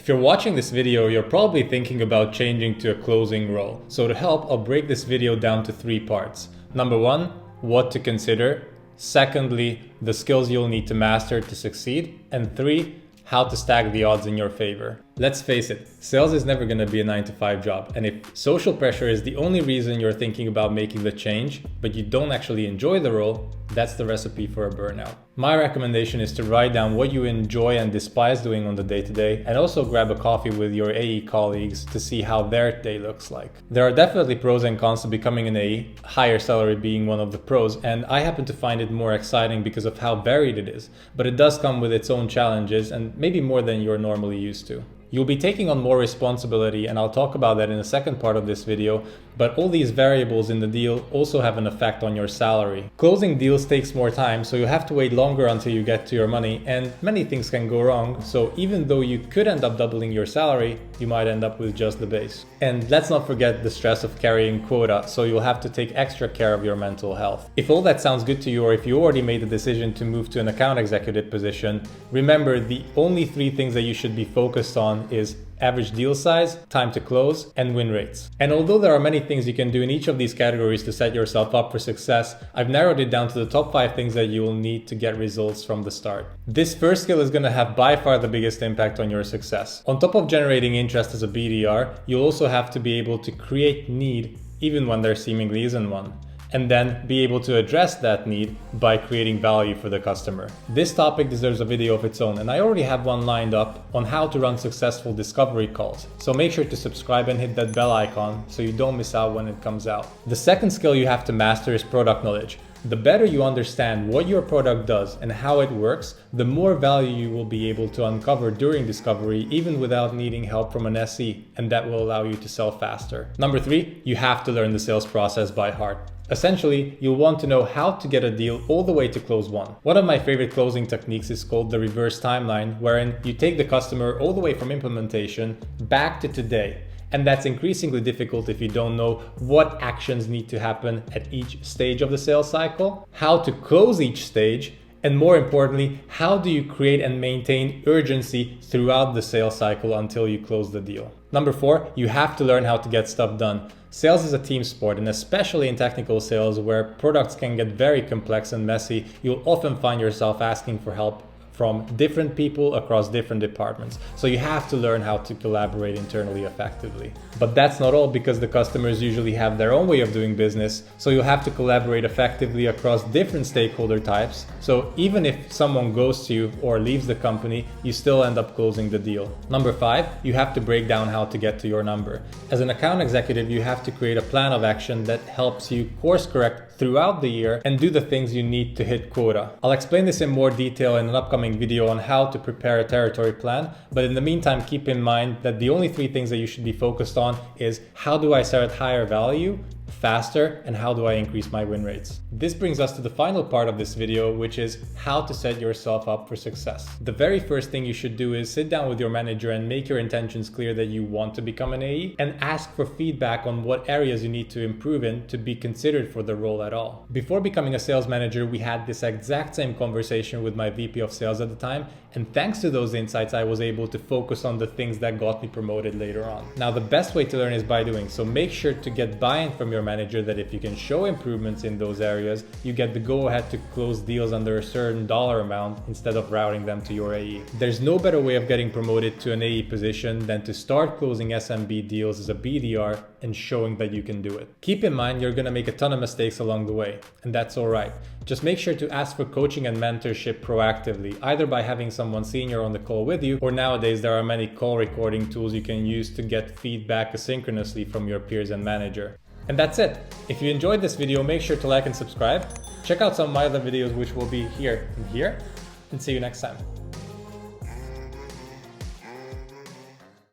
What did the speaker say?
If you're watching this video, you're probably thinking about changing to a closing role. So to help, I'll break this video down to 3 parts. Number 1, what to consider. Secondly, the skills you'll need to master to succeed. And 3, how to stack the odds in your favor. Let's face it, sales is never going to be a 9-to-5 job. And if social pressure is the only reason you're thinking about making the change, but you don't actually enjoy the role, that's the recipe for a burnout. My recommendation is to write down what you enjoy and despise doing on the day-to-day, and also grab a coffee with your AE colleagues to see how their day looks like. There are definitely pros and cons to becoming an AE, higher salary being one of the pros, and I happen to find it more exciting because of how varied it is, but it does come with its own challenges and maybe more than you're normally used to. You'll be taking on more responsibility, and I'll talk about that in the second part of this video, but all these variables in the deal also have an effect on your salary. Closing deals takes more time, so you have to wait longer until you get to your money, and many things can go wrong, so even though you could end up doubling your salary, you might end up with just the base. And let's not forget the stress of carrying quota, so you'll have to take extra care of your mental health. If all that sounds good to you, or if you already made the decision to move to an account executive position, remember the only 3 things that you should be focused on is average deal size, time to close, and win rates. And although there are many things you can do in each of these categories to set yourself up for success, I've narrowed it down to the top 5 things that you will need to get results from the start. This first skill is going to have by far the biggest impact on your success. On top of generating interest as a BDR, you'll also have to be able to create need even when there seemingly isn't one, and then be able to address that need by creating value for the customer. This topic deserves a video of its own, and I already have one lined up on how to run successful discovery calls. So make sure to subscribe and hit that bell icon so you don't miss out when it comes out. The second skill you have to master is product knowledge. The better you understand what your product does and how it works, the more value you will be able to uncover during discovery, even without needing help from an SE, and that will allow you to sell faster. Number 3, you have to learn the sales process by heart. Essentially, you'll want to know how to get a deal all the way to close one. One of my favorite closing techniques is called the reverse timeline, wherein you take the customer all the way from implementation back to today. And that's increasingly difficult if you don't know what actions need to happen at each stage of the sales cycle, how to close each stage, and more importantly, how do you create and maintain urgency throughout the sales cycle until you close the deal. Number 4, you have to learn how to get stuff done. Sales is a team sport, and especially in technical sales where products can get very complex and messy, you'll often find yourself asking for help from different people across different departments. So you have to learn how to collaborate internally effectively. But that's not all, because the customers usually have their own way of doing business, so you'll have to collaborate effectively across different stakeholder types. So even if someone ghosts you or leaves the company, you still end up closing the deal. Number 5, you have to break down how to get to your number. As an account executive, you have to create a plan of action that helps you course correct throughout the year and do the things you need to hit quota. I'll explain this in more detail in an upcoming video on how to prepare a territory plan, but in the meantime, keep in mind that the only 3 things that you should be focused on is how do I sell at higher value, faster, and how do I increase my win rates. This brings us to the final part of this video, which is how to set yourself up for success. The very first thing you should do is sit down with your manager and make your intentions clear that you want to become an AE, and ask for feedback on what areas you need to improve in to be considered for the role at all. Before becoming a sales manager, we had this exact same conversation with my VP of sales at the time, and thanks to those insights, I was able to focus on the things that got me promoted later on. Now, the best way to learn is by doing, so make sure to get buy-in from your manager that if you can show improvements in those areas, you get the go-ahead to close deals under a certain dollar amount instead of routing them to your AE. There's no better way of getting promoted to an AE position than to start closing SMB deals as a BDR and showing that you can do it. Keep in mind, you're gonna make a ton of mistakes along the way, and that's all right. Just make sure to ask for coaching and mentorship proactively, either by having someone senior on the call with you, or nowadays there are many call recording tools you can use to get feedback asynchronously from your peers and manager. And that's it. If you enjoyed this video, make sure to like and subscribe. Check out some of my other videos, which will be here and here, and see you next time.